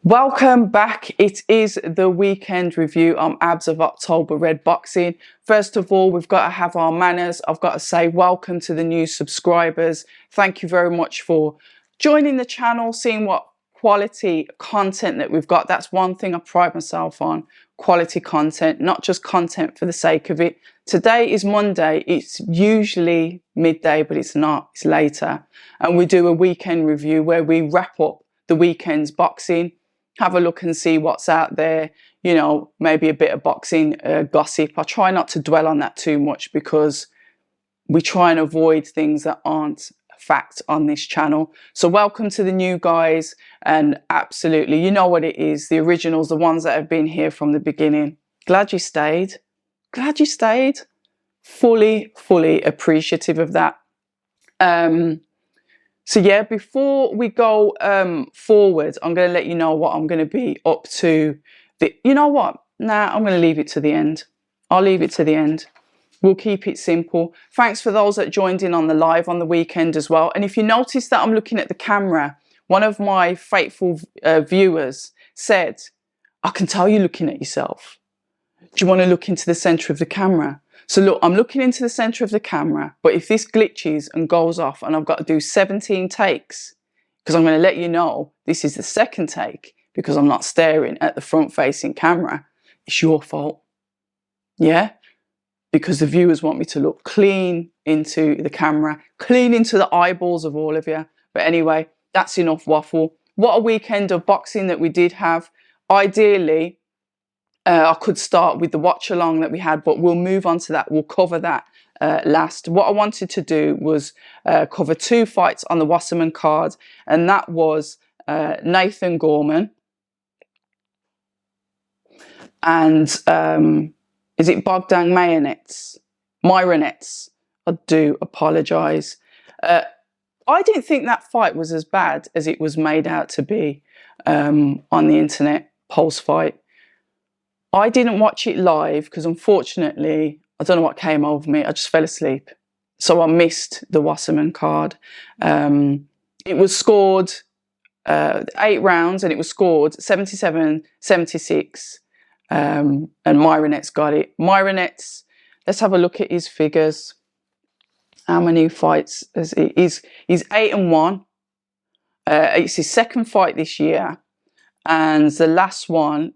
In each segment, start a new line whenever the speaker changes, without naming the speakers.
Welcome back. It is the weekend review. I'm Abs of October Red Boxing. First of all, we've got to have our manners. I've got to say welcome to the new subscribers. Thank you very much for joining the channel, seeing what quality content that we've got. That's one thing I pride myself on, quality content, not just content for the sake of it. Today is Monday. It's usually midday, but it's not. It's later. And we do a weekend review where we wrap up the weekend's boxing, have a look and see what's out there, you know, maybe a bit of boxing gossip. I try not to dwell on that too much because we try and avoid things that aren't fact on this channel. So welcome to the new guys, and absolutely, you know what it is, the originals, the ones that have been here from the beginning. Glad you stayed. Glad you stayed. Fully appreciative of that. So yeah, before we go forward, I'm going to let you know what I'm going to be up to. You know what? Nah, I'm going to leave it to the end. I'll leave it to the end. We'll keep it simple. Thanks for those that joined in on the live on the weekend as well. And if you notice that I'm looking at the camera, one of my faithful viewers said, I can tell you're looking at yourself. Do you want to look into the center of the camera? So look, I'm looking into the center of the camera, but if this glitches and goes off and I've got to do 17 takes, because I'm going to let you know this is the second take because I'm not staring at the front facing camera, it's your fault. Yeah? Because the viewers want me to look clean into the camera, clean into the eyeballs of all of you. But anyway, that's enough waffle. What a weekend of boxing that we did have. Ideally, I could start with the watch along that we had, but we'll move on to that. We'll cover that last. What I wanted to do was cover two fights on the Wasserman card, and that was Nathan Gorman and is it Bogdan Myronets? I do apologise. I didn't think that fight was as bad as it was made out to be on the internet post-fight. I didn't watch it live because unfortunately, I don't know what came over me. I just fell asleep. So I missed the Wasserman card. It was scored 8 rounds and it was scored 77-76. And Myronets got it. Myronets, let's have a look at his figures. How many fights is he? He's 8-1. It's his second fight this year. And the last one,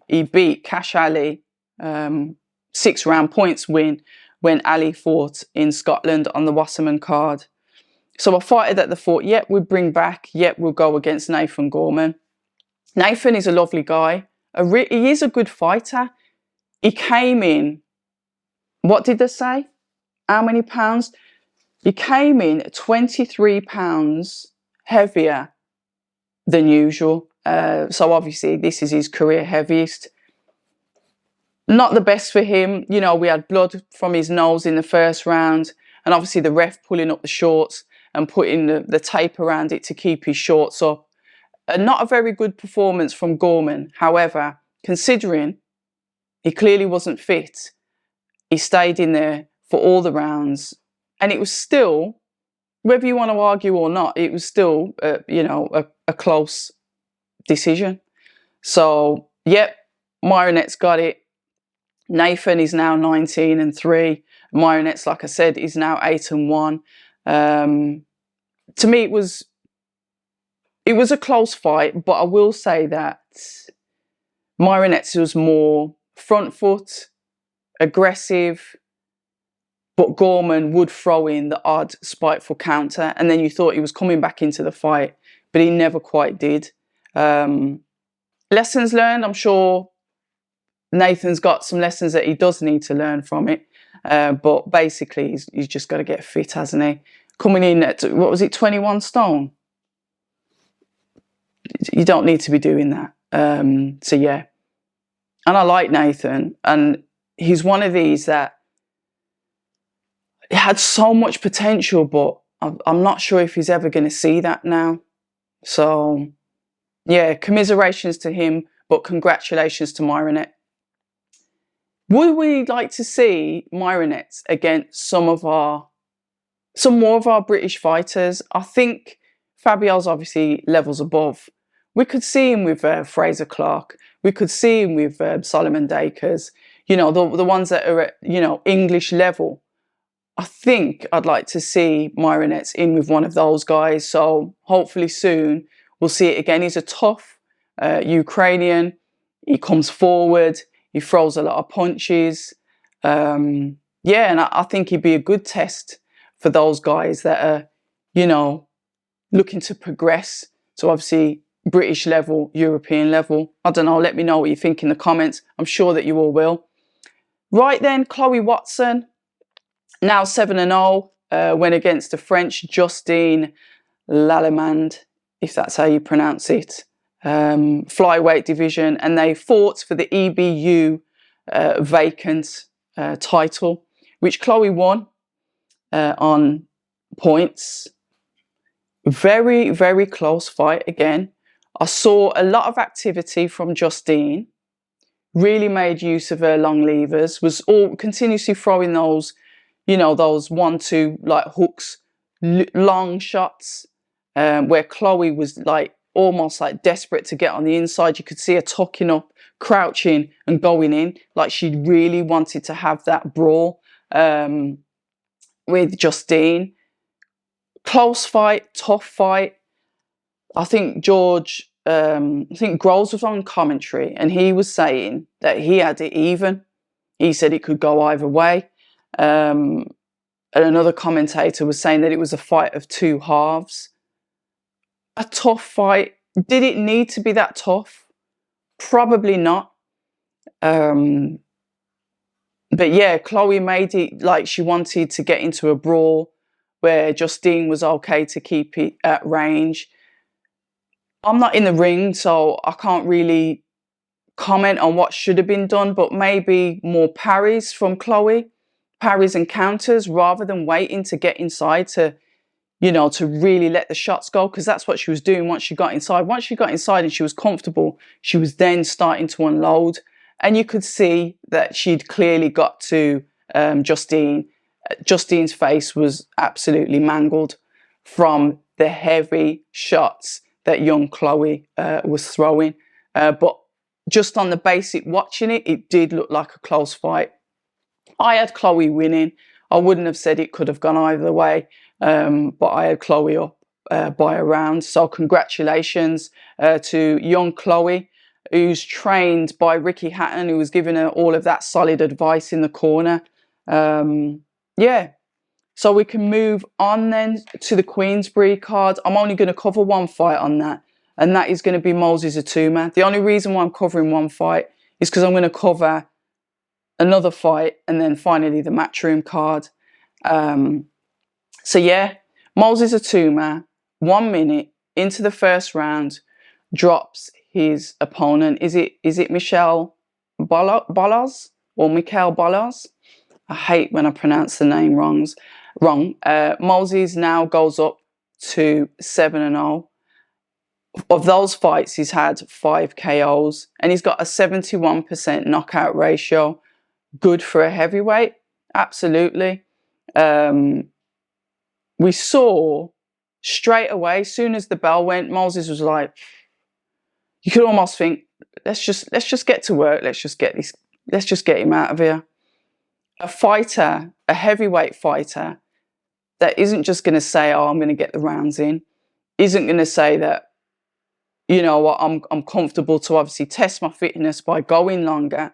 he beat Cash Ali, 6-round points win when Ali fought in Scotland on the Wasserman card. So a fighter that they thought, yep, we'll bring back, yep, we'll go against Nathan Gorman. Nathan is a lovely guy. He is a good fighter. He came in, what did they say? How many pounds? He came in 23 pounds heavier than usual. So obviously this is his career heaviest. Not the best for him. You know, we had blood from his nose in the first round, and obviously the ref pulling up the shorts and putting the tape around it to keep his shorts up. Not a very good performance from Gorman. However, considering he clearly wasn't fit, he stayed in there for all the rounds, and it was still, whether you want to argue or not, it was still, you know, a close decision. So, yep, Myronets got it. Nathan is now 19-3. Myronets, like I said, is now 8-1. To me, it was a close fight, but I will say that Myronets was more front foot, aggressive, but Gorman would throw in the odd spiteful counter, and then you thought he was coming back into the fight, but he never quite did. Lessons learned, I'm sure Nathan's got some lessons that he does need to learn from it, but basically he's just got to get fit, hasn't he? Coming in at, what was it, 21 stone? You don't need to be doing that. So yeah, and I like Nathan, and he's one of these that had so much potential, but I'm not sure if he's ever going to see that now. So yeah, commiserations to him, but congratulations to Myronet. Would we like to see Myronets against some more of our British fighters? I think Fabio's obviously levels above We could see him with Fraser Clark. We could see him with Solomon Dakers. You know, the ones that are at, you know, English level. I think I'd like to see Myronets in with one of those guys. So hopefully soon we'll see it again. He's a tough Ukrainian. He comes forward. He throws a lot of punches. Yeah, and I think he'd be a good test for those guys that are, you know, looking to progress. So obviously British level, European level. I don't know. Let me know what you think in the comments. I'm sure that you all will. Right then, Chloe Watson. Now 7-0, went against the French Justine Lallemand, if that's how you pronounce it, flyweight division, and they fought for the EBU vacant title, which Chloe won on points. Very, very close fight again. I saw a lot of activity from Justine, really made use of her long levers, was all continuously throwing those, you know, those 1-2 like hooks, long shots, where Chloe was like almost like desperate to get on the inside. You could see her tucking up, crouching and going in, like she really wanted to have that brawl with Justine. Close fight, tough fight. I think Groves was on commentary and he was saying that he had it even. He said it could go either way. And another commentator was saying that it was a fight of two halves. A tough fight. Did it need to be that tough? Probably not. But yeah, Chloe made it like she wanted to get into a brawl where Justine was okay to keep it at range. I'm not in the ring, so I can't really comment on what should have been done, but maybe more parries from Chloe, parries and counters, rather than waiting to get inside to, you know, to really let the shots go, because that's what she was doing once she got inside. Once she got inside and she was comfortable, she was then starting to unload. And you could see that she'd clearly got to Justine. Justine's face was absolutely mangled from the heavy shots that young Chloe was throwing. But just on the basic watching it, it did look like a close fight. I had Chloe winning. I wouldn't have said it could have gone either way, but I had Chloe up by a round. So congratulations to young Chloe, who's trained by Ricky Hatton, who was giving her all of that solid advice in the corner. Yeah, so we can move on then to the Queensberry card. I'm only going to cover one fight on that, and that is going to be Moses Atuma. The only reason why I'm covering one fight is because I'm going to cover another fight and then finally the Matchroom card. So yeah, Moses Atuma, 1 minute into the first round, drops his opponent. Is it Michel Bolas or Mikel Bolas? I hate when I pronounce the name wrong. Moses now goes up to 7-0. Of those fights, he's had 5 KOs and he's got a 71% knockout ratio. Good for a heavyweight, absolutely. We saw straight away, as soon as the bell went, Moses was like, you could almost think, let's just get to work. Let's just get him out of here. A fighter, a heavyweight fighter, that isn't just going to say, oh, I'm going to get the rounds in, isn't going to say that, you know what, I'm comfortable to obviously test my fitness by going longer.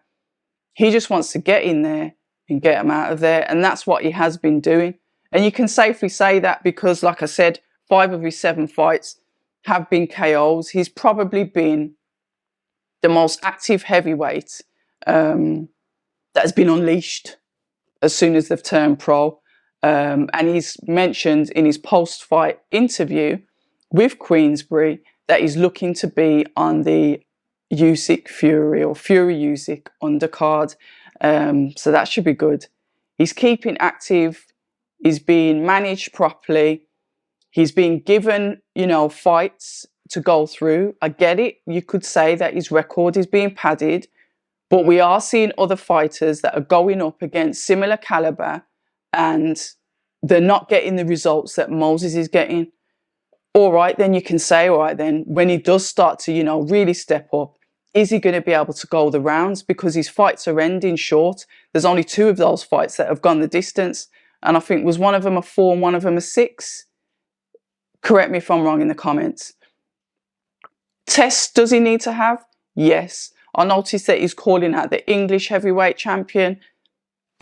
He just wants to get in there and get him out of there. And that's what he has been doing. And you can safely say that because, like I said, 5 of his 7 fights have been KOs. He's probably been the most active heavyweight that has been unleashed as soon as they've turned pro. And he's mentioned in his post-fight interview with Queensberry that he's looking to be on the Usyk Fury or Fury Usyk undercard. So that should be good. He's keeping active. He's being managed properly. He's being given, you know, fights to go through. I get it. You could say that his record is being padded, but we are seeing other fighters that are going up against similar caliber and they're not getting the results that Moses is getting. all right, then you can say, all right, then when he does start to, really step up, is he going to be able to go the rounds? Because his fights are ending short. There's only 2 of those fights that have gone the distance. And I think was one of them a 4 and one of them a 6. Correct me if I'm wrong in the comments. Tests does he need to have? Yes. I noticed that he's calling out the English heavyweight champion.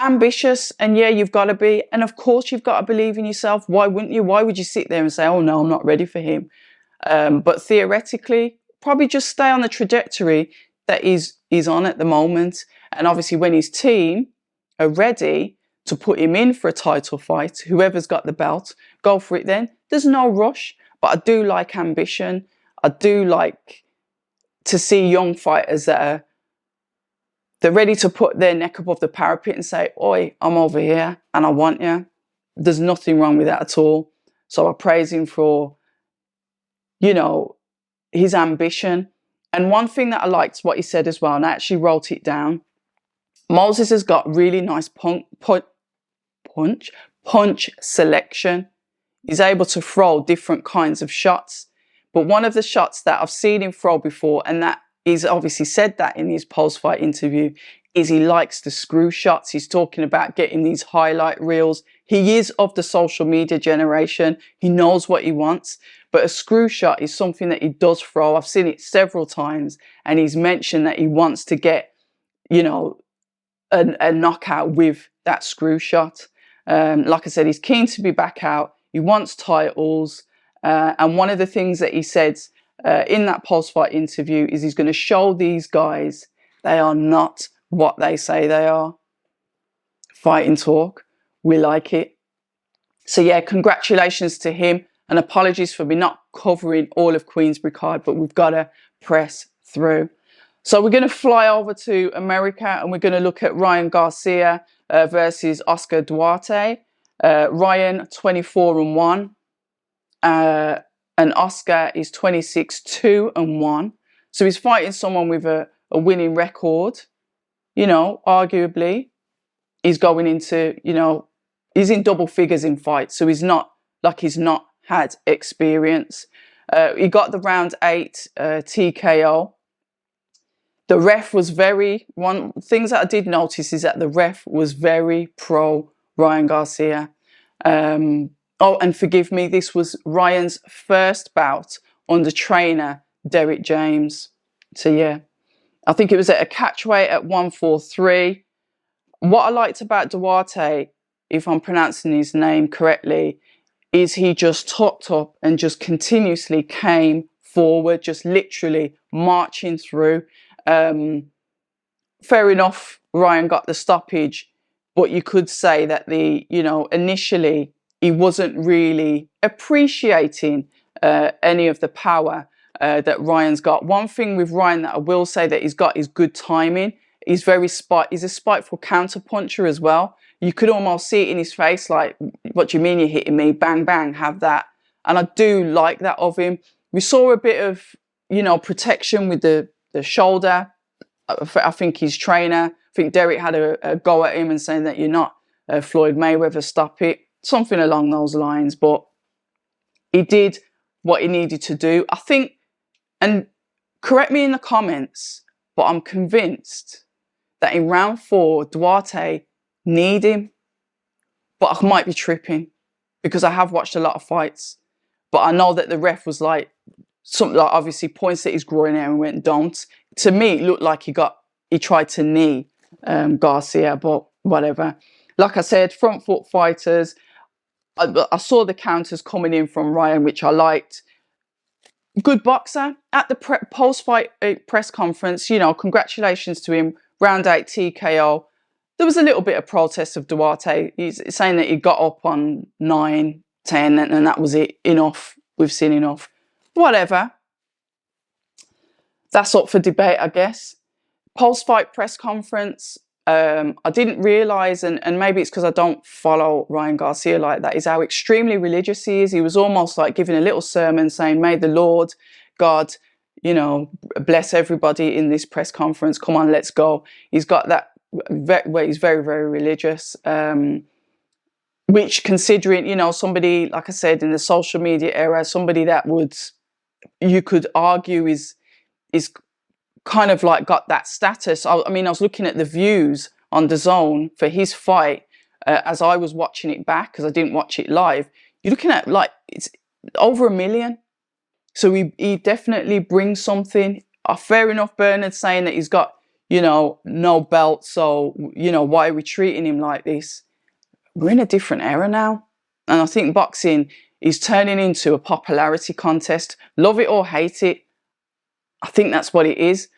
Ambitious, and yeah, you've got to be. And of course, you've got to believe in yourself. Why wouldn't you? Why would you sit there and say, oh no, I'm not ready for him? But theoretically, probably just stay on the trajectory that he's on at the moment. And obviously, when his team are ready to put him in for a title fight, whoever's got the belt, go for it then. There's no rush, but I do like ambition. I do like to see young fighters that they're ready to put their neck above the parapet and say, oi, I'm over here and I want you. There's nothing wrong with that at all. So I praise him for, his ambition. And one thing that I liked what he said as well, and I actually wrote it down, Moses has got really nice punch selection. He's able to throw different kinds of shots. But one of the shots that I've seen him throw before, and that he's obviously said that in his post-fight interview, is he likes the screw shots. He's talking about getting these highlight reels. He is of the social media generation. He knows what he wants. But a screw shot is something that he does throw. I've seen it several times. And he's mentioned that he wants to get, a knockout with that screw shot. Like I said, he's keen to be back out. He wants titles. And one of the things that he said in that post-fight interview is he's going to show these guys they are not what they say they are. Fighting talk. We like it. So yeah, congratulations to him. And apologies for me not covering all of Queensberry card, but we've got to press through. So we're going to fly over to America and we're going to look at Ryan Garcia versus Oscar Duarte. Ryan 24-1. And Oscar is 26-2-1. So he's fighting someone with a winning record. Arguably, he's going into, he's in double figures in fights. So he's not had experience. He got the round 8 TKO. The ref was things that I did notice is that the ref was very pro Ryan Garcia. Oh, and forgive me, this was Ryan's first bout under trainer Derek James. So yeah, I think it was at a catchweight at 143. What I liked about Duarte, if I'm pronouncing his name correctly, is he just topped up and just continuously came forward, just literally marching through. Fair enough, Ryan got the stoppage, but you could say that initially he wasn't really appreciating any of the power that Ryan's got. One thing with Ryan that I will say that he's got is good timing. He's a spiteful counter puncher as well. You could almost see it in his face, like, what do you mean you're hitting me? Bang, bang, have that. And I do like that of him. We saw a bit of, protection with the shoulder. I think his trainer, I think Derek had a go at him and saying that you're not Floyd Mayweather, stop it. Something along those lines. But he did what he needed to do. I think, and correct me in the comments, but I'm convinced that in round 4, Duarte need him. But I might be tripping because I have watched a lot of fights. But I know that the ref was like, something like obviously points at his groin area and went, don't. To me, it looked like he tried to knee Garcia, but whatever. Like I said, front foot fighters. I saw the counters coming in from Ryan, which I liked. Good boxer. At the post-fight press conference, congratulations to him. Round 8 TKO. There was a little bit of protest of Duarte. He's saying that he got up on 9, 10, and that was it. Enough. We've seen enough. Whatever. That's up for debate, I guess. Post-fight press conference. I didn't realise, and maybe it's because I don't follow Ryan Garcia like that, is how extremely religious he is. He was almost like giving a little sermon saying, may the Lord God, bless everybody in this press conference. Come on, let's go. He's got that where he's very, very religious. which, considering, you know, somebody, like I said, in the social media era, somebody that you could argue is kind of like got that status. I mean, I was looking at the views on DAZN for his fight as I was watching it back, because I didn't watch it live. You're looking at like, it's over 1 million. So he definitely brings something. Fair enough, Bernard saying that he's got, you know, no belt, so, you know, why are we treating him like this? We're in a different era now. And I think boxing is turning into a popularity contest. Love it or hate it, I think that's what it is.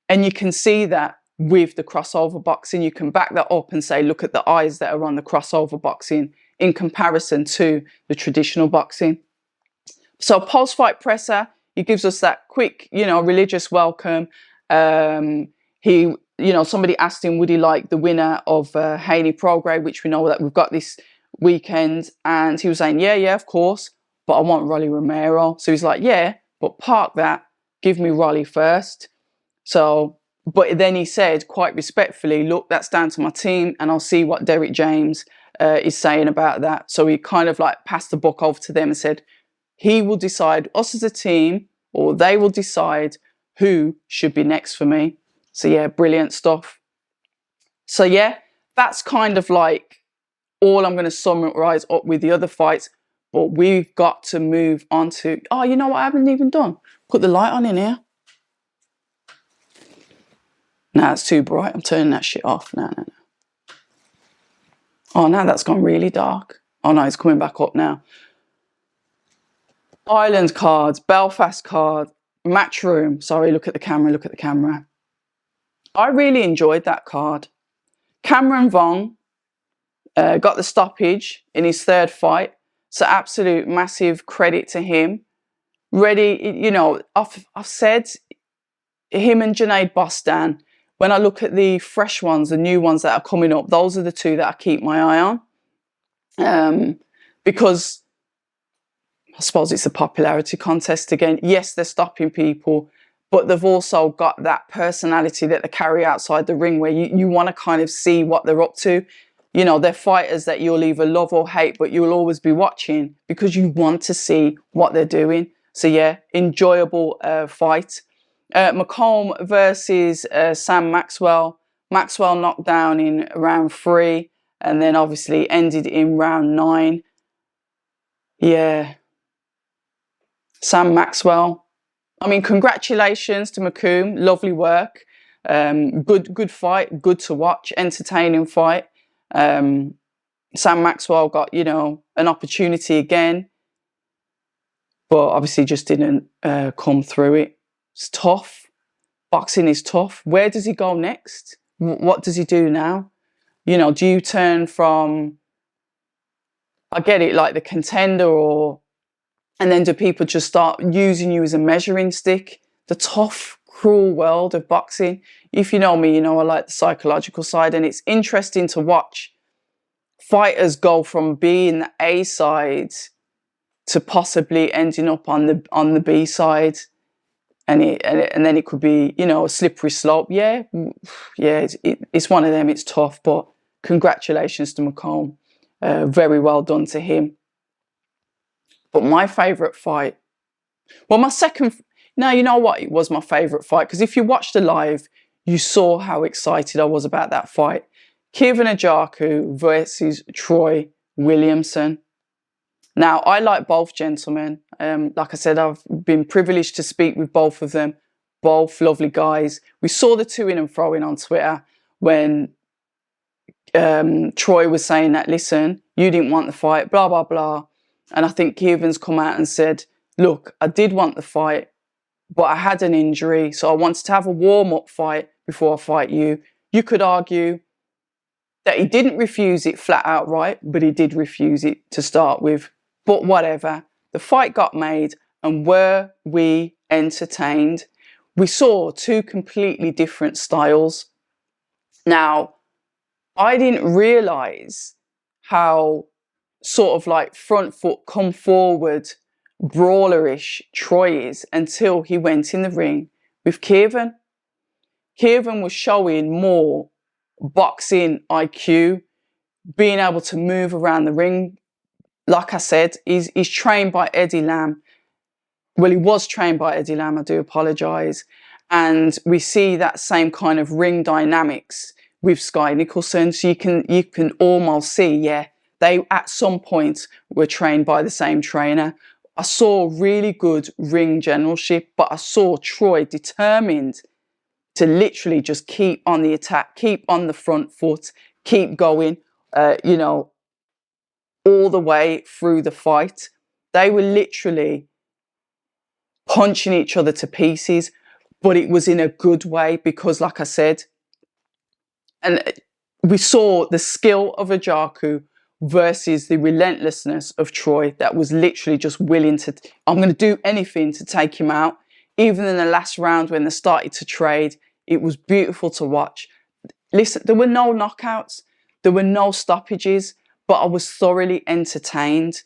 And you can see that with the crossover boxing. You can back that up and say, look at the eyes that are on the crossover boxing in comparison to the traditional boxing. So post-fight presser, he gives us that quick, you know, religious welcome. He, you know, somebody asked him, would he like the winner of Haney Prograis, which we know that we've got this weekend. And he was saying, yeah, of course, but I want Rolly Romero. So he's like, yeah, but park that. Give me Rolly first. So, but then he said quite respectfully, look, that's down to my team, and I'll see what Derek James is saying about that. So he kind of like passed the buck over to them and said, he will decide, us as a team, or they will decide who should be next for me. So yeah, brilliant stuff. So yeah, that's kind of like all I'm going to summarize up with the other fights. But we've got to move on to, oh, you know what I haven't even done? Put the light on in here. Nah, it's too bright. I'm turning that shit off. No. Oh, now that's gone really dark. Oh no, it's coming back up now. Ireland cards, Belfast card, Matchroom. Sorry, look at the camera. I really enjoyed that card. Cameron Vaughn got the stoppage in his third fight. So absolute massive credit to him. Ready, you know, I've said him and Junaid Bostan, when I look at the fresh ones, the new ones that are coming up, those are the two that I keep my eye on. Because I suppose it's a popularity contest again. Yes, they're stopping people, but they've also got that personality that they carry outside the ring where you want to kind of see what they're up to. You know, they're fighters that you'll either love or hate, but you'll always be watching because you want to see what they're doing. So yeah, enjoyable fight. McComb versus Sam Maxwell. Maxwell knocked down in round 3 and then obviously ended in round 9. Yeah. Sam Maxwell. I mean, congratulations to McComb. Lovely work. Good fight. Good to watch. Entertaining fight. Sam Maxwell got, you know, an opportunity again, but obviously just didn't come through it. It's tough. Boxing is tough. Where does he go next? What does he do now? You know, do you turn from, I get it, like the contender, and then do people just start using you as a measuring stick? The tough, cruel world of boxing. If you know me, you know I like the psychological side, and it's interesting to watch fighters go from being the A side to possibly ending up on the B side. And then it could be, you know, a slippery slope. Yeah, it's one of them. It's tough, but congratulations to McComb. Very well done to him. But my favourite fight, well, my second, now you know what, it was my favourite fight, because if you watched the live, you saw how excited I was about that fight. Kevin Ajaku versus Troy Williamson. Now, I like both gentlemen. Like I said, I've been privileged to speak with both of them. Both lovely guys. We saw the to-ing and fro-ing on Twitter when Troy was saying that, listen, you didn't want the fight, blah, blah, blah. And I think Kevin's come out and said, look, I did want the fight, but I had an injury, so I wanted to have a warm-up fight before I fight you. You could argue that he didn't refuse it flat out right, but he did refuse it to start with. But whatever, the fight got made, and were we entertained? We saw two completely different styles. Now, I didn't realise how sort of like front foot, come forward, brawlerish Troy is until he went in the ring with Kevin. Kevin was showing more boxing IQ. being able to move around the ring. Like I said, he's trained by Eddie Lamb. Well, he was trained by Eddie Lamb, I do apologise. And we see that same kind of ring dynamics with Sky Nicholson. So you can almost see, yeah, they at some point were trained by the same trainer. I saw really good ring generalship, but I saw Troy determined to literally just keep on the attack, keep on the front foot, keep going, you know, all the way through the fight. They were literally punching each other to pieces, but it was in a good way because, like I said, and we saw the skill of Ajaku versus the relentlessness of Troy that was literally just willing to, I'm going to do anything to take him out. Even in the last round when they started to trade, it was beautiful to watch. Listen, there were no knockouts, there were no stoppages, but I was thoroughly entertained.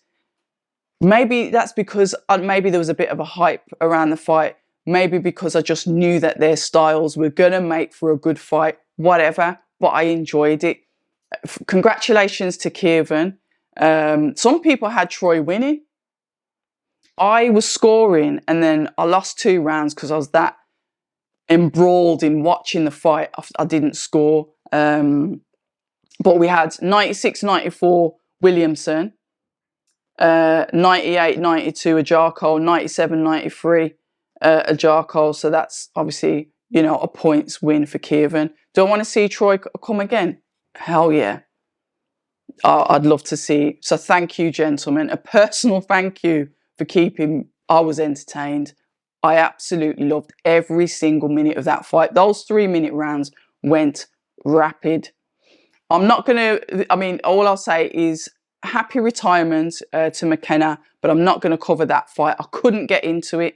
Maybe that's because maybe there was a bit of a hype around the fight. Maybe because I just knew that their styles were going to make for a good fight, whatever, but I enjoyed it. Congratulations to Kievan. Some people had Troy winning. I was scoring and then I lost 2 rounds because I was that embroiled in watching the fight. I didn't score. But we had 96-94 Williamson, 98-92 Ajarko, 97-93 Ajarko. So that's obviously, you know, a points win for Kievan. Do I want to see Troy come again? Hell yeah. I'd love to see. So thank you, gentlemen. A personal thank you for keeping. I was entertained. I absolutely loved every single minute of that fight. Those 3-minute rounds went rapid. I'm not going to, I mean, all I'll say is happy retirement to McKenna, but I'm not going to cover that fight. I couldn't get into it.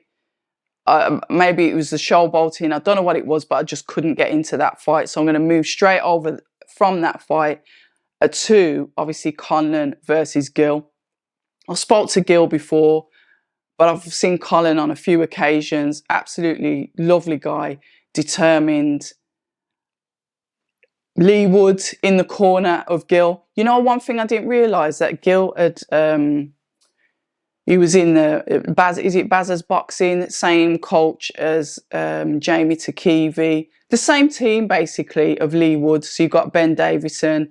Maybe it was the showboating. I don't know what it was, but I just couldn't get into that fight. So I'm going to move straight over from that fight to, obviously, Conlan versus Gill. I spoke to Gill before, but I've seen Colin on a few occasions. Absolutely lovely guy, determined. Lee Wood in the corner of Gill. You know, one thing I didn't realise, that Gill had, he was in the, is it Bazza's Boxing, same coach as Jamie Takivi. The same team, basically, of Lee Wood. So you've got Ben Davison,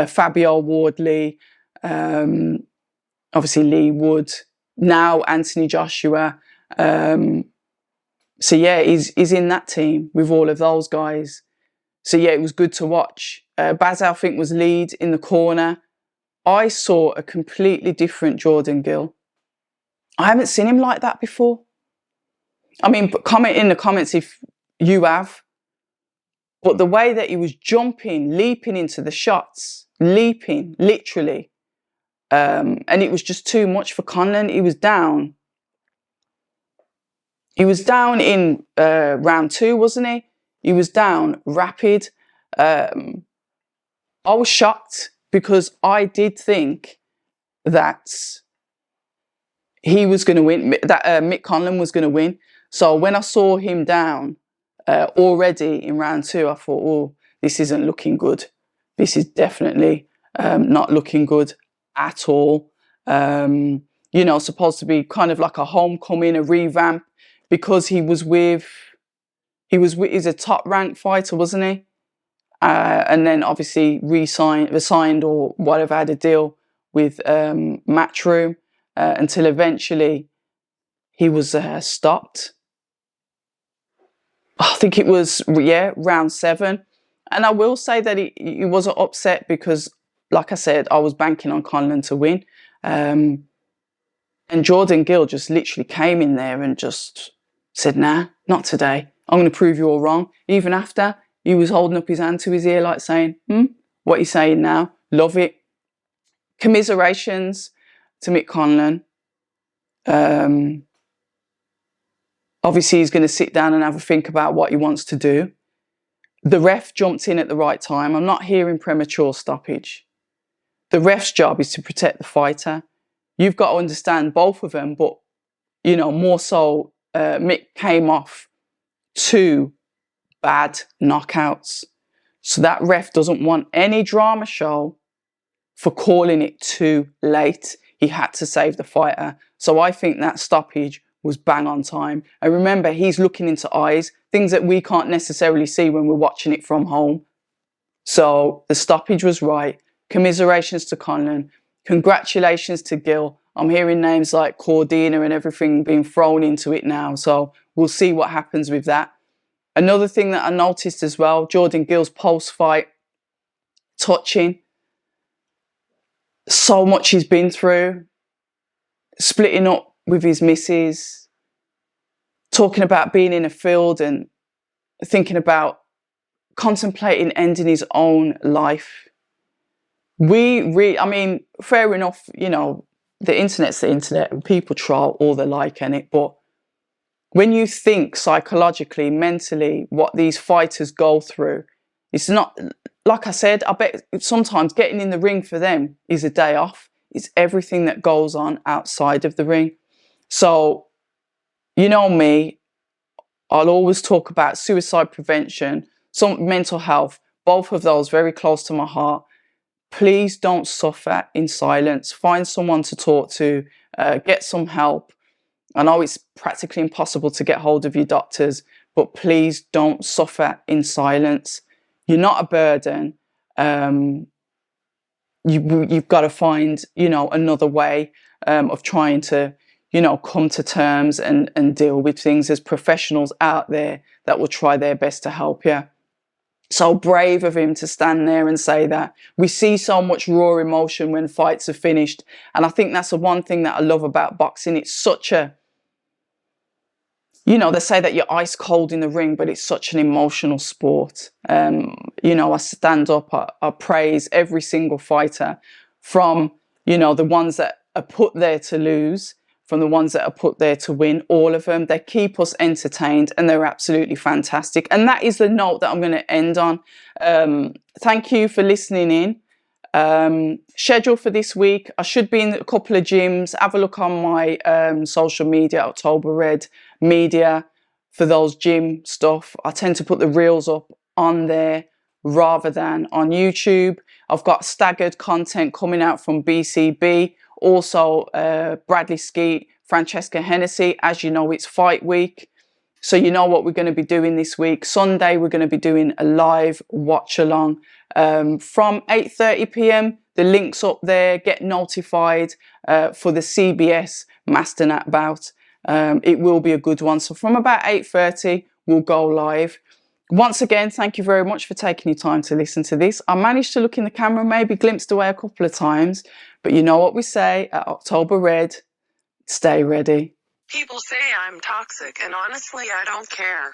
Fabio Wardley, obviously Lee Wood, now Anthony Joshua. So yeah, he's in that team with all of those guys. So yeah, it was good to watch. Baz, I think, was lead in the corner. I saw a completely different Jordan Gill. I haven't seen him like that before. I mean, comment in the comments if you have. But the way that he was jumping, leaping into the shots, leaping, literally. And it was just too much for Conlan. He was down. He was down in round 2, wasn't he? He was down rapid. I was shocked because I did think that he was going to win, that Mick Conlan was going to win. So when I saw him down already in round 2, I thought, oh, this isn't looking good. This is definitely not looking good at all. You know, supposed to be kind of like a homecoming, a revamp, because he's a top ranked fighter, wasn't he? And then obviously resigned or whatever, had a deal with Matchroom until eventually he was stopped. I think it was, yeah, round 7. And I will say that he wasn't upset because, like I said, I was banking on Conlan to win. And Jordan Gill just literally came in there and just said, nah, not today. I'm going to prove you all wrong. Even after he was holding up his hand to his ear like saying, what are you saying now? Love it. Commiserations to Mick Conlan. Obviously, he's going to sit down and have a think about what he wants to do. The ref jumped in at the right time. I'm not hearing premature stoppage. The ref's job is to protect the fighter. You've got to understand both of them, but, you know, more so Mick came off 2 bad knockouts. So that ref doesn't want any drama show for calling it too late. He had to save the fighter. So I think that stoppage was bang on time. And remember, he's looking into eyes, things that we can't necessarily see when we're watching it from home. So the stoppage was right. Commiserations to Conlan. Congratulations to Gil. I'm hearing names like Cordina and everything being thrown into it now. So we'll see what happens with that. Another thing that I noticed as well, Jordan Gill's post-fight, touching. So much he's been through. Splitting up with his missus. Talking about being in a field and thinking about contemplating ending his own life. I mean, fair enough, you know, the internet's the internet and people troll all they like in it, but when you think psychologically, mentally, what these fighters go through, it's not, like I said, I bet sometimes getting in the ring for them is a day off. It's everything that goes on outside of the ring. So, you know me, I'll always talk about suicide prevention, some mental health, both of those very close to my heart. Please don't suffer in silence. Find someone to talk to, get some help. I know it's practically impossible to get hold of your doctors, but please don't suffer in silence. You're not a burden. You've got to find, you know, another way of trying to, you know, come to terms and deal with things. There's professionals out there that will try their best to help you. So brave of him to stand there and say that. We see so much raw emotion when fights are finished. And I think that's the one thing that I love about boxing. It's such a, you know, they say that you're ice cold in the ring, but it's such an emotional sport. You know, I stand up, I praise every single fighter from, you know, the ones that are put there to lose, from the ones that are put there to win, all of them. They keep us entertained and they're absolutely fantastic. And that is the note that I'm going to end on. Thank you for listening in. Schedule for this week. I should be in a couple of gyms. Have a look on my social media, October Red Media, for those gym stuff. I tend to put the reels up on there rather than on YouTube. I've got staggered content coming out from BCB. Also, Bradley Skeet, Francesca Hennessy. As you know, it's fight week. So you know what we're going to be doing this week. Sunday, we're going to be doing a live watch along from 8:30 p.m. The link's up there. Get notified for the CBS Masternat bout. It will be a good one. So from about 8:30, we'll go live. Once again, thank you very much for taking your time to listen to this. I managed to look in the camera, maybe glimpsed away a couple of times, but you know what we say at October Red, stay ready.
People say I'm toxic, and honestly, I don't care.